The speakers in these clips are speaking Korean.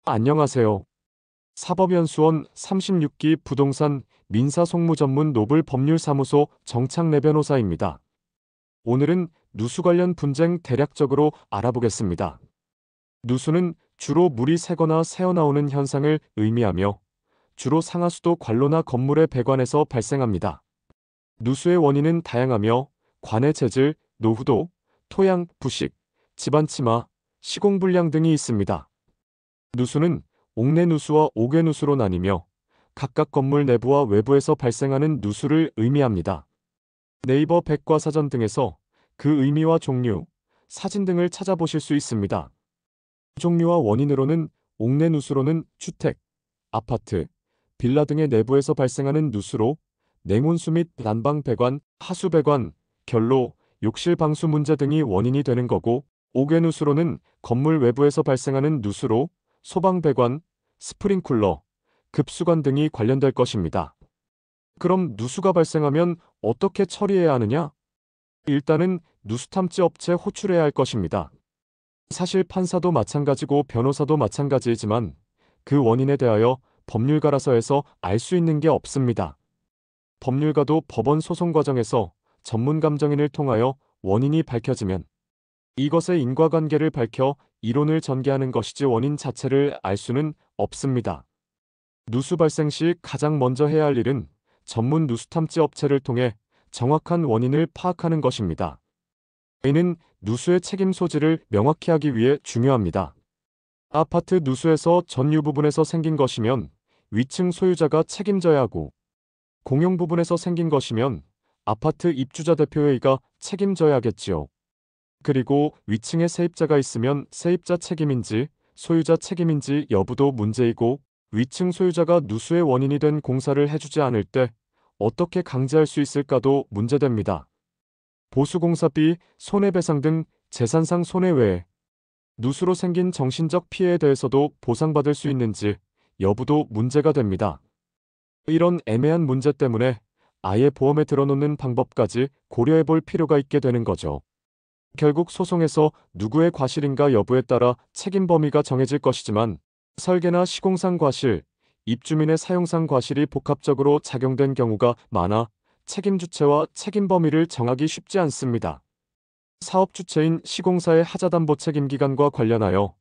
안녕하세요. 사법연수원 36기 부동산 민사송무 전문 노블 법률사무소 정창래 변호사입니다. 오늘은 누수 관련 분쟁 대략적으로 알아보겠습니다. 누수는 주로 물이 새거나 새어나오는 현상을 의미하며 주로 상하수도 관로나 건물의 배관에서 발생합니다. 누수의 원인은 다양하며 관의 재질, 노후도, 토양, 부식, 집안 침하, 시공불량 등이 있습니다. 누수는 옥내 누수와 옥외 누수로 나뉘며 각각 건물 내부와 외부에서 발생하는 누수를 의미합니다. 네이버 백과사전 등에서 그 의미와 종류, 사진 등을 찾아보실 수 있습니다. 종류와 원인으로는 옥내 누수로는 주택, 아파트, 빌라 등의 내부에서 발생하는 누수로 냉온수 및 난방 배관, 하수 배관, 결로, 욕실 방수 문제 등이 원인이 되는 거고, 옥외 누수로는 건물 외부에서 발생하는 누수로 소방 배관, 스프링쿨러, 급수관 등이 관련될 것입니다. 그럼 누수가 발생하면 어떻게 처리해야 하느냐? 일단은 누수 탐지 업체 호출해야 할 것입니다. 사실 판사도 마찬가지고 변호사도 마찬가지이지만 그 원인에 대하여 법률가라서 알 수 있는 게 없습니다. 법률가도 법원 소송 과정에서 전문 감정인을 통하여 원인이 밝혀지면 이것의 인과관계를 밝혀 이론을 전개하는 것이지 원인 자체를 알 수는 없습니다. 누수 발생 시 가장 먼저 해야 할 일은 전문 누수 탐지 업체를 통해 정확한 원인을 파악하는 것입니다. 이는 누수의 책임 소지를 명확히 하기 위해 중요합니다. 아파트 누수에서 전유 부분에서 생긴 것이면 위층 소유자가 책임져야 하고, 공용 부분에서 생긴 것이면 아파트 입주자 대표회의가 책임져야 하겠지요. 그리고 위층에 세입자가 있으면 세입자 책임인지 소유자 책임인지 여부도 문제이고, 위층 소유자가 누수의 원인이 된 공사를 해주지 않을 때 어떻게 강제할 수 있을까도 문제됩니다. 보수공사비, 손해배상 등 재산상 손해 외에 누수로 생긴 정신적 피해에 대해서도 보상받을 수 있는지 여부도 문제가 됩니다. 이런 애매한 문제 때문에 아예 보험에 들어놓는 방법까지 고려해 볼 필요가 있게 되는 거죠. 결국 소송에서 누구의 과실인가 여부에 따라 책임 범위가 정해질 것이지만 설계나 시공상 과실, 입주민의 사용상 과실이 복합적으로 작용된 경우가 많아 책임 주체와 책임 범위를 정하기 쉽지 않습니다. 사업 주체인 시공사의 하자담보 책임 기간과 관련하여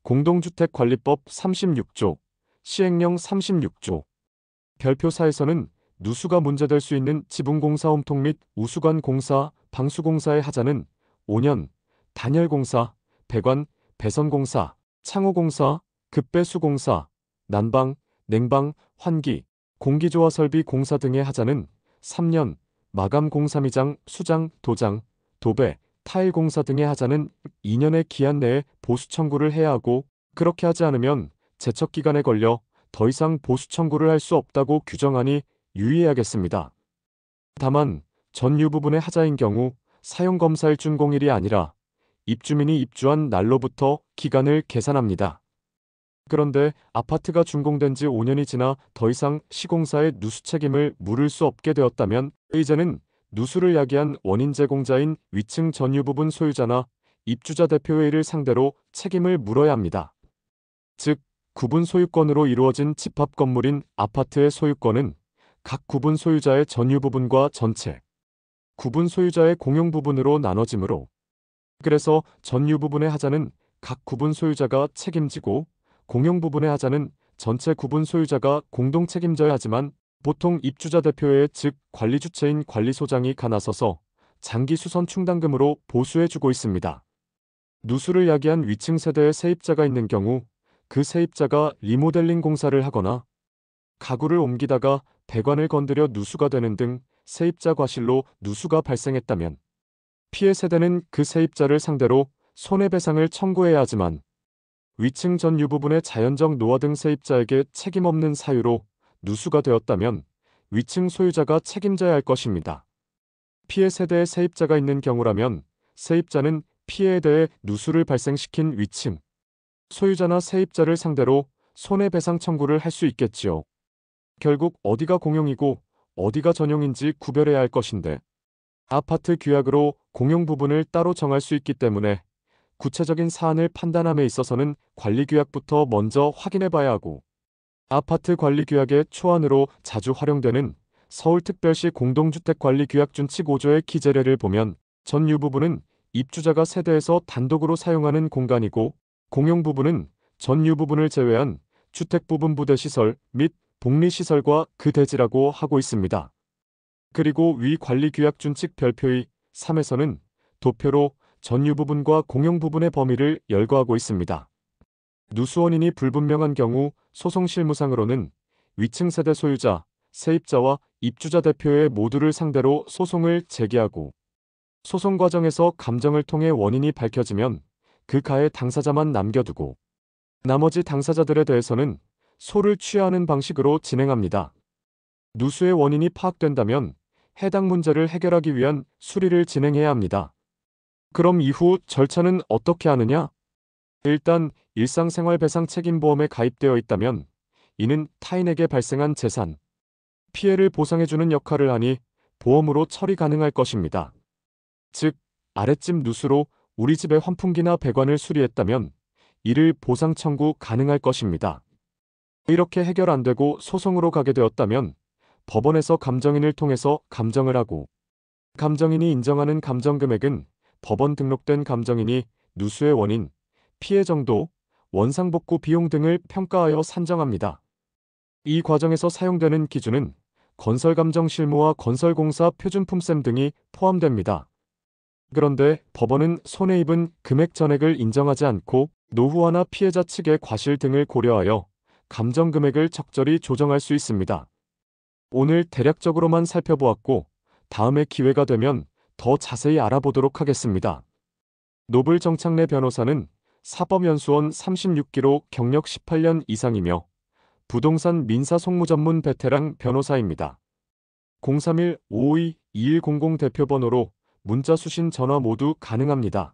공동주택관리법 36조, 시행령 36조, 별표사에서는 누수가 문제될 수 있는 지붕공사 홈통 및 우수관 공사, 방수공사의 하자는 5년, 단열공사, 배관, 배선공사, 창호공사, 급배수공사, 난방, 냉방, 환기, 공기조화 설비 공사 등의 하자는 3년, 마감공사 미장, 수장, 도장, 도배, 타일공사 등의 하자는 2년의 기한 내에 보수 청구를 해야 하고, 그렇게 하지 않으면 제척기간에 걸려 더 이상 보수 청구를 할 수 없다고 규정하니 유의해야겠습니다. 다만 전유 부분의 하자인 경우 사용검사일 준공일이 아니라 입주민이 입주한 날로부터 기간을 계산합니다. 그런데 아파트가 준공된 지 5년이 지나 더 이상 시공사의 누수 책임을 물을 수 없게 되었다면 이제는 누수를 야기한 원인 제공자인 위층 전유 부분 소유자나 입주자 대표회의를 상대로 책임을 물어야 합니다. 즉, 구분 소유권으로 이루어진 집합 건물인 아파트의 소유권은 각 구분 소유자의 전유 부분과 전체, 구분 소유자의 공용 부분으로 나눠지므로, 그래서 전유 부분의 하자는 각 구분 소유자가 책임지고 공용 부분의 하자는 전체 구분 소유자가 공동 책임져야 하지만 보통 입주자 대표회 즉 관리 주체인 관리소장이 가나서서 장기 수선 충당금으로 보수해주고 있습니다. 누수를 야기한 위층 세대의 세입자가 있는 경우 그 세입자가 리모델링 공사를 하거나 가구를 옮기다가 배관을 건드려 누수가 되는 등 세입자 과실로 누수가 발생했다면 피해 세대는 그 세입자를 상대로 손해배상을 청구해야 하지만 위층 전유 부분의 자연적 노화 등 세입자에게 책임 없는 사유로 누수가 되었다면 위층 소유자가 책임져야 할 것입니다. 피해 세대의 세입자가 있는 경우라면 세입자는 피해에 대해 누수를 발생시킨 위층 소유자나 세입자를 상대로 손해배상 청구를 할 수 있겠지요. 결국 어디가 공용이고 어디가 전용인지 구별해야 할 것인데 아파트 규약으로 공용 부분을 따로 정할 수 있기 때문에 구체적인 사안을 판단함에 있어서는 관리규약부터 먼저 확인해 봐야 하고, 아파트 관리규약의 초안으로 자주 활용되는 서울특별시 공동주택관리규약준칙 5조의 기재례를 보면 전유 부분은 입주자가 세대에서 단독으로 사용하는 공간이고, 공용 부분은 전유 부분을 제외한 주택 부분 부대시설 및 복리시설과 그 대지라고 하고 있습니다. 그리고 위 관리규약준칙 별표의 3에서는 도표로 전유 부분과 공용 부분의 범위를 열거하고 있습니다. 누수 원인이 불분명한 경우 소송 실무상으로는 위층 세대 소유자, 세입자와 입주자 대표의 모두를 상대로 소송을 제기하고, 소송 과정에서 감정을 통해 원인이 밝혀지면 그 가해 당사자만 남겨두고 나머지 당사자들에 대해서는 소를 취하하는 방식으로 진행합니다. 누수의 원인이 파악된다면 해당 문제를 해결하기 위한 수리를 진행해야 합니다. 그럼 이후 절차는 어떻게 하느냐? 일단 일상생활배상 책임보험에 가입되어 있다면 이는 타인에게 발생한 재산, 피해를 보상해주는 역할을 하니 보험으로 처리 가능할 것입니다. 즉, 아랫집 누수로 우리 집의 환풍기나 배관을 수리했다면 이를 보상 청구 가능할 것입니다. 이렇게 해결 안 되고 소송으로 가게 되었다면 법원에서 감정인을 통해서 감정을 하고, 감정인이 인정하는 감정금액은 법원 등록된 감정인이 누수의 원인, 피해 정도, 원상복구 비용 등을 평가하여 산정합니다. 이 과정에서 사용되는 기준은 건설감정실무와 건설공사 표준품셈 등이 포함됩니다. 그런데 법원은 손해 입은 금액 전액을 인정하지 않고 노후화나 피해자 측의 과실 등을 고려하여 감정 금액을 적절히 조정할 수 있습니다. 오늘 대략적으로만 살펴보았고, 다음에 기회가 되면 더 자세히 알아보도록 하겠습니다. 노블 정창래 변호사는 사법연수원 36기로 경력 18년 이상이며 부동산 민사 송무 전문 베테랑 변호사입니다. 031-552-2100 대표번호로 문자 수신 전화 모두 가능합니다.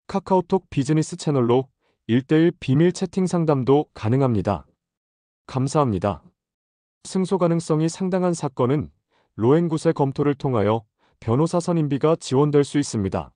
카카오톡 비즈니스 채널로 1:1 비밀 채팅 상담도 가능합니다. 감사합니다. 승소 가능성이 상당한 사건은 로엔굿의 검토를 통하여 변호사 선임비가 지원될 수 있습니다.